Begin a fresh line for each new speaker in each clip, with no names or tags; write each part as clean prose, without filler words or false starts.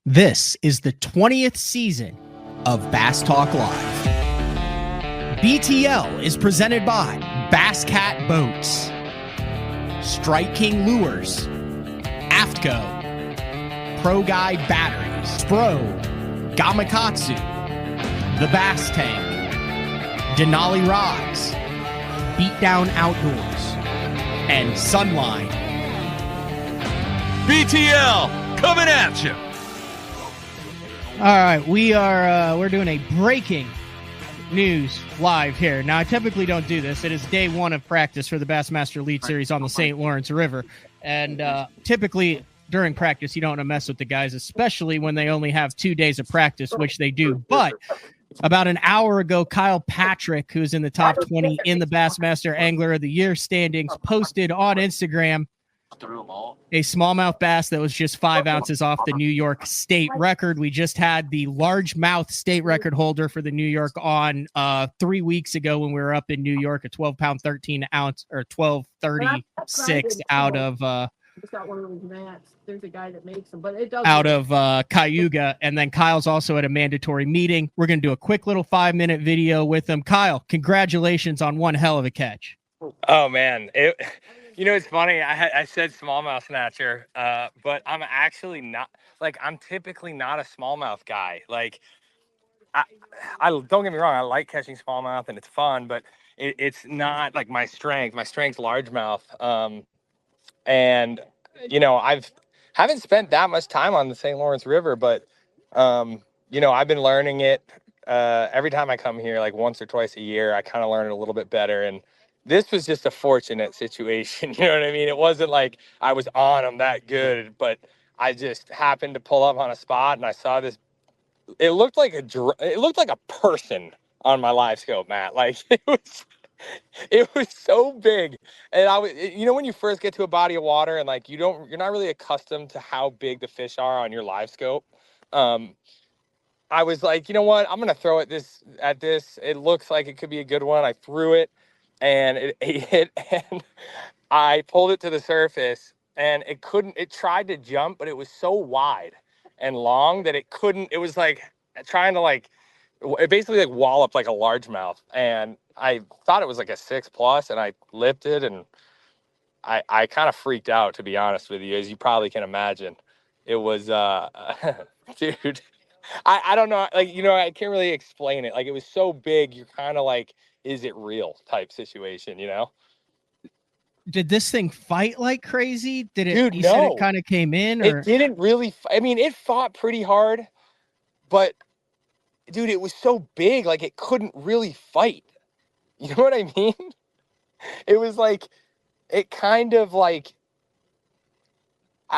This is the 20th season of Bass Talk Live. BTL is presented by Bass Cat Boats, Strike King Lures, Aftco, Pro Guide Batteries, Spro, Gamakatsu, The Bass Tank, Denali Rods, Beatdown Outdoors, and Sunline.
BTL coming at you.
All right, we're doing a breaking news live here. Now, I typically don't do this. It is day one of practice for the Bassmaster Elite Series on the St. Lawrence River. And typically during practice, you don't want to mess with the guys, especially when they only have 2 days of practice, which they do. But about an hour ago, Kyle Patrick, who's in the top 20 in the Bassmaster Angler of the Year standings, posted on Instagram a smallmouth bass that was just 5 ounces off the New York state record. We just had the largemouth state record holder for the New York on 3 weeks ago when we were up in New York, a 12-pound, 13-ounce, or 1236 out of
It's got one of those mats. There's a guy that makes them, but it doesn't.
Out of Cayuga. And then Kyle's also at a mandatory meeting. We're going to do a quick little 5-minute video with him. Kyle, congratulations on one hell of a catch.
Oh, man. It's funny. I said smallmouth snatcher, but I'm actually not. Like, I'm typically not a smallmouth guy. Like, I don't get me wrong. I like catching smallmouth and it's fun, but it's not like my strength. My strength's largemouth. And haven't spent that much time on the St. Lawrence River, but I've been learning it every time I come here, like once or twice a year. I kind of learn it a little bit better, and this was just a fortunate situation. You know what I mean? It wasn't like I was on them that good, but I just happened to pull up on a spot and I saw this. It looked like a person on my live scope, Matt. Like it was so big. And when you first get to a body of water and like you're not really accustomed to how big the fish are on your live scope. I was like, you know what? I'm gonna throw at this. It looks like it could be a good one. I threw it. And it hit, and I pulled it to the surface, and it tried to jump, but it was so wide and long that it couldn't. It was like trying to it basically walloped like a largemouth. And I thought it was like a 6+, and I lipped it, and I kind of freaked out, to be honest with you, as you probably can imagine. It was, dude, I don't know. I can't really explain it. Like, it was so big, you're kind of like, is it real type situation,
Did this thing fight like crazy? Did it?
Dude,
you
no.
said it kind of came in, or
it didn't really. It fought pretty hard, but dude, it was so big, like it couldn't really fight. You know what I mean? It was like, it kind of like,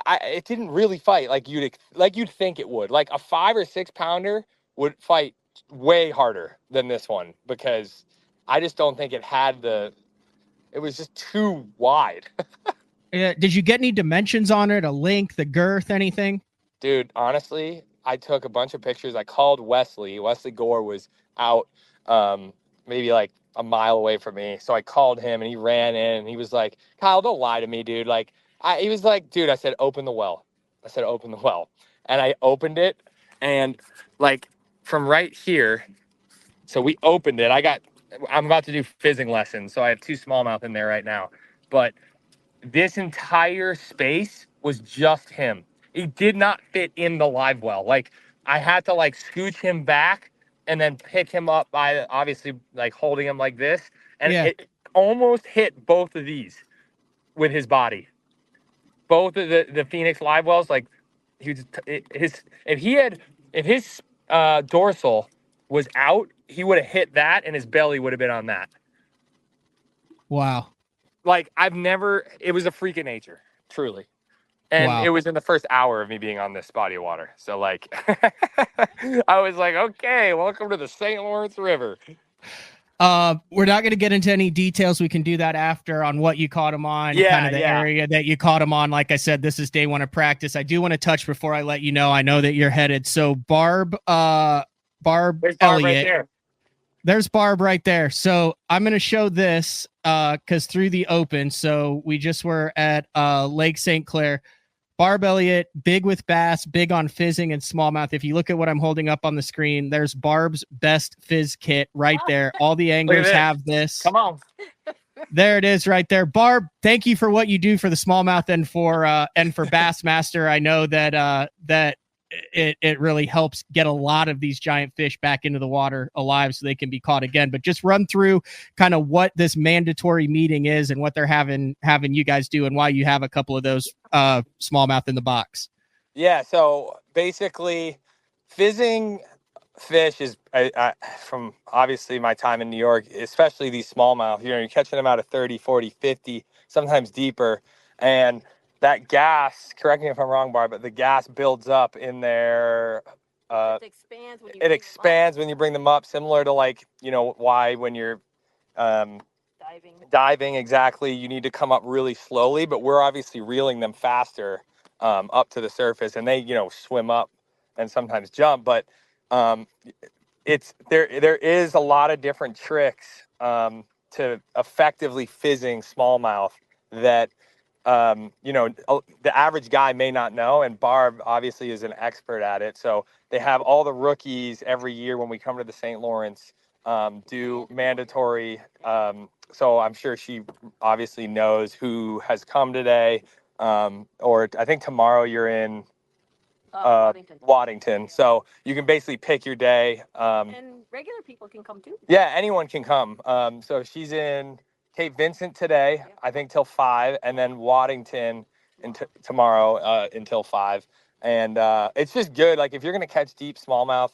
it didn't really fight like you'd think it would. Like a 5 or 6 pounder would fight way harder than this one, because I just don't think it had it was just too wide.
Did you get any dimensions on it? A length, a girth, anything?
Dude, honestly, I took a bunch of pictures. I called Wesley. Wesley Gore was out maybe like a mile away from me. So I called him and he ran in and he was like, Kyle, don't lie to me, dude. He was like, dude, I said, open the well. And I opened it, and like from right here. So we opened it. I'm about to do fizzing lessons, so I have 2 smallmouth in there right now. But this entire space was just him. He did not fit in the live well. Like, I had to scooch him back and then pick him up by obviously holding him like this. And It almost hit both of these with his body. Both of the Phoenix live wells, if his dorsal was out, he would have hit that and his belly would have been on that.
Wow.
It was a freak of nature, truly. And
wow.
It was in the first hour of me being on this body of water. So I was like, okay, welcome to the St. Lawrence River.
We're not going to get into any details. We can do that after on what you caught him on, kind of the area that you caught him on. Like I said, this is day one of practice. I do want to touch before I let you know. I know that you're headed. So Barb Elliott.
Right
There's Barb right there. So I'm going to show this because through the open. So we just were at Lake St. Clair. Barb Elliott, big with bass, big on fizzing and smallmouth. If you look at what I'm holding up on the screen, there's Barb's best fizz kit right there. All the anglers have this.
Come on.
There it is right there. Barb, thank you for what you do for the smallmouth and for Bassmaster. I know that it really helps get a lot of these giant fish back into the water alive so they can be caught again. But just run through kind of what this mandatory meeting is and what they're having you guys do and why you have a couple of those smallmouth in the box.
Yeah, so basically fizzing fish is from obviously my time in New York, especially these smallmouth, you're catching them out of 30, 40, 50, sometimes deeper. And that gas, correct me if I'm wrong, Barb, but the gas builds up in there.
It expands
when you bring them up, similar to like, why when you're diving, exactly, you need to come up really slowly, but we're obviously reeling them faster up to the surface, and they, swim up and sometimes jump. But there is a lot of different tricks to effectively fizzing smallmouth that the average guy may not know, and Barb obviously is an expert at it. So they have all the rookies every year when we come to the St. Lawrence do mandatory. So I'm sure she obviously knows who has come today, or I think tomorrow you're in Waddington. So you can basically pick your day.
And regular people can come too.
Yeah, anyone can come. So she's in Cape Vincent today, I think till 5, and then Waddington tomorrow until 5. And it's just good. Like if you're gonna catch deep smallmouth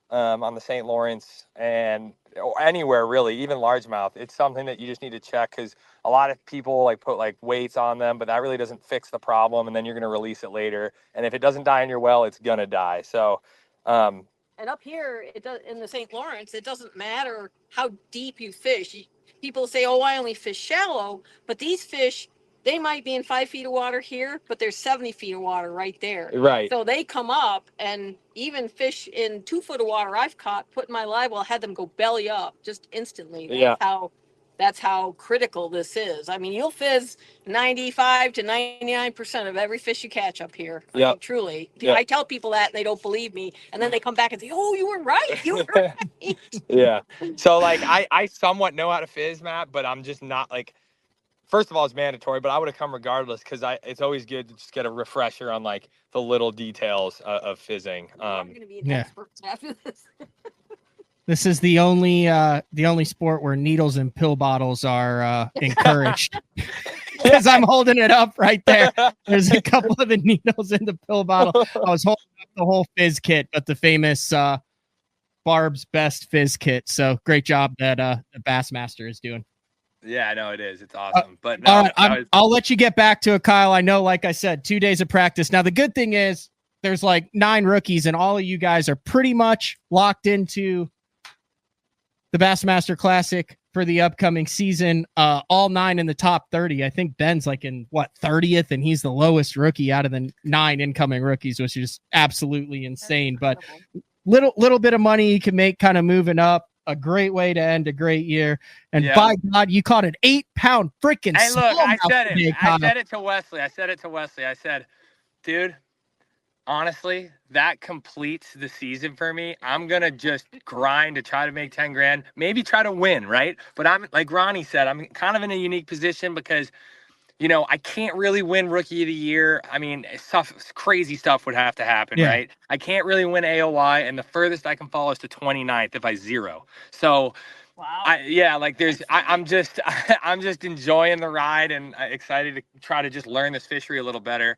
on the St. Lawrence or anywhere really, even largemouth, it's something that you just need to check, because a lot of people like put like weights on them, but that really doesn't fix the problem, and then you're gonna release it later. And if it doesn't die in your well, it's gonna die. So.
And up here, in the St. Lawrence, it doesn't matter how deep you fish. People say, "Oh, I only fish shallow," but these fish, they might be in 5 feet of water here, but there's 70 feet of water right there.
Right.
So they come up, and even fish in 2 foot of water I've caught, put in my live well, had them go belly up just instantly. That's how critical this is. I mean, you'll fizz 95 to 99% of every fish you catch up here. I mean, truly. Yep. I tell people that and they don't believe me. And then they come back and say, "Oh, you were right. You were right."
Yeah. So like I somewhat know how to fizz, Matt, but I'm just not like, first of all, it's mandatory, but I would have come regardless, because it's always good to just get a refresher on like the little details of fizzing.
I'm going to be an expert after this.
This is the only sport where needles and pill bottles are encouraged. Because I'm holding it up right there. There's a couple of the needles in the pill bottle. I was holding up the whole fizz kit, but the famous Barb's best fizz kit. So great job that the Bassmaster is doing.
Yeah, I know it is. It's awesome. But no,
I'll let you get back to it, Kyle. I know, like I said, 2 days of practice. Now, the good thing is there's like 9 rookies, and all of you guys are pretty much locked into the Bassmaster Classic for the upcoming season. All 9 in the top 30. I think Ben's like in 30th, and he's the lowest rookie out of the 9 incoming rookies, which is absolutely insane. But little bit of money you can make kind of moving up. A great way to end a great year. And by God, you caught an 8-pound freaking.
Hey, look, I said it. I said it to Wesley. I said, dude, honestly, that completes the season for me. I'm going to just grind to try to make 10 grand, maybe try to win, right? But I'm, like Ronnie said, I'm kind of in a unique position because, I can't really win Rookie of the Year. I mean, crazy stuff would have to happen, right? I can't really win AOY, and the furthest I can fall is to 29th if I zero. So,
wow.
I'm just enjoying the ride and excited to try to just learn this fishery a little better.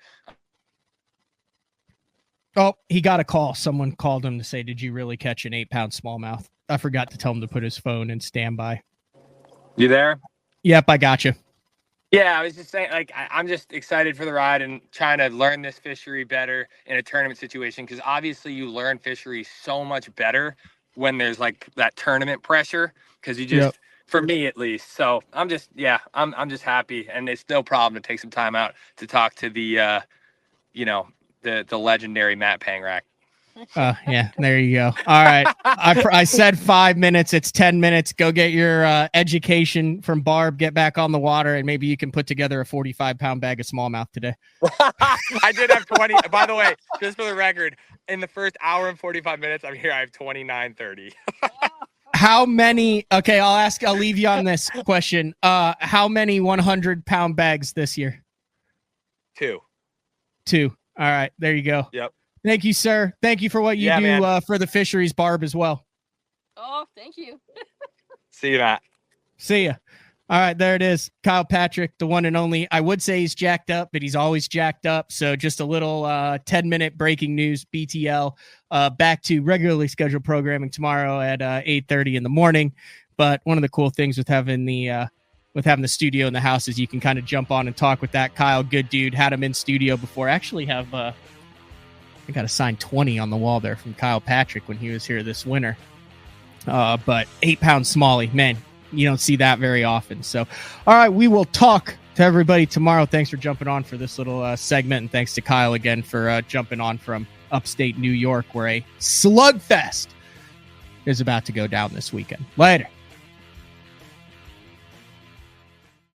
Oh, he got a call. Someone called him to say, "Did you really catch an 8-pound smallmouth?" I forgot to tell him to put his phone in standby.
You there?
Yep, I got you.
Yeah, I was just saying, like, I'm just excited for the ride and trying to learn this fishery better in a tournament situation, because obviously you learn fishery so much better when there's like that tournament pressure, because you just, for me at least. So I'm just happy, and it's no problem to take some time out to talk to the, the legendary Matt Pangrack.
Yeah, there you go. All right. I said 5 minutes. It's 10 minutes. Go get your education from Barb, get back on the water, and maybe you can put together a 45-pound bag of smallmouth today.
I did have 20. By the way, just for the record, in the first hour and 45 minutes, I'm here. I have 29:30.
How many? Okay, I'll leave you on this question. How many 100-pound bags this year?
2.
All right, there you go.
Yep.
Thank you, sir. Thank you for what you do for the fisheries, Barb, as well.
Oh, thank you.
See you, Matt.
See ya. All right, there it is. Kyle Patrick, the one and only. I would say he's jacked up, but he's always jacked up. So just a little 10-minute breaking news, BTL. Back to regularly scheduled programming tomorrow at 8:30 in the morning. But one of the cool things with having the studio in the house is you can kind of jump on and talk with that Kyle. Good dude. Had him in studio before. Actually have I got a signed 20 on the wall there from Kyle Patrick when he was here this winter. But 8-pound smallie, man, you don't see that very often. So, all right, we will talk to everybody tomorrow. Thanks for jumping on for this little segment. And thanks to Kyle again for jumping on from upstate New York, where a slugfest is about to go down this weekend. Later.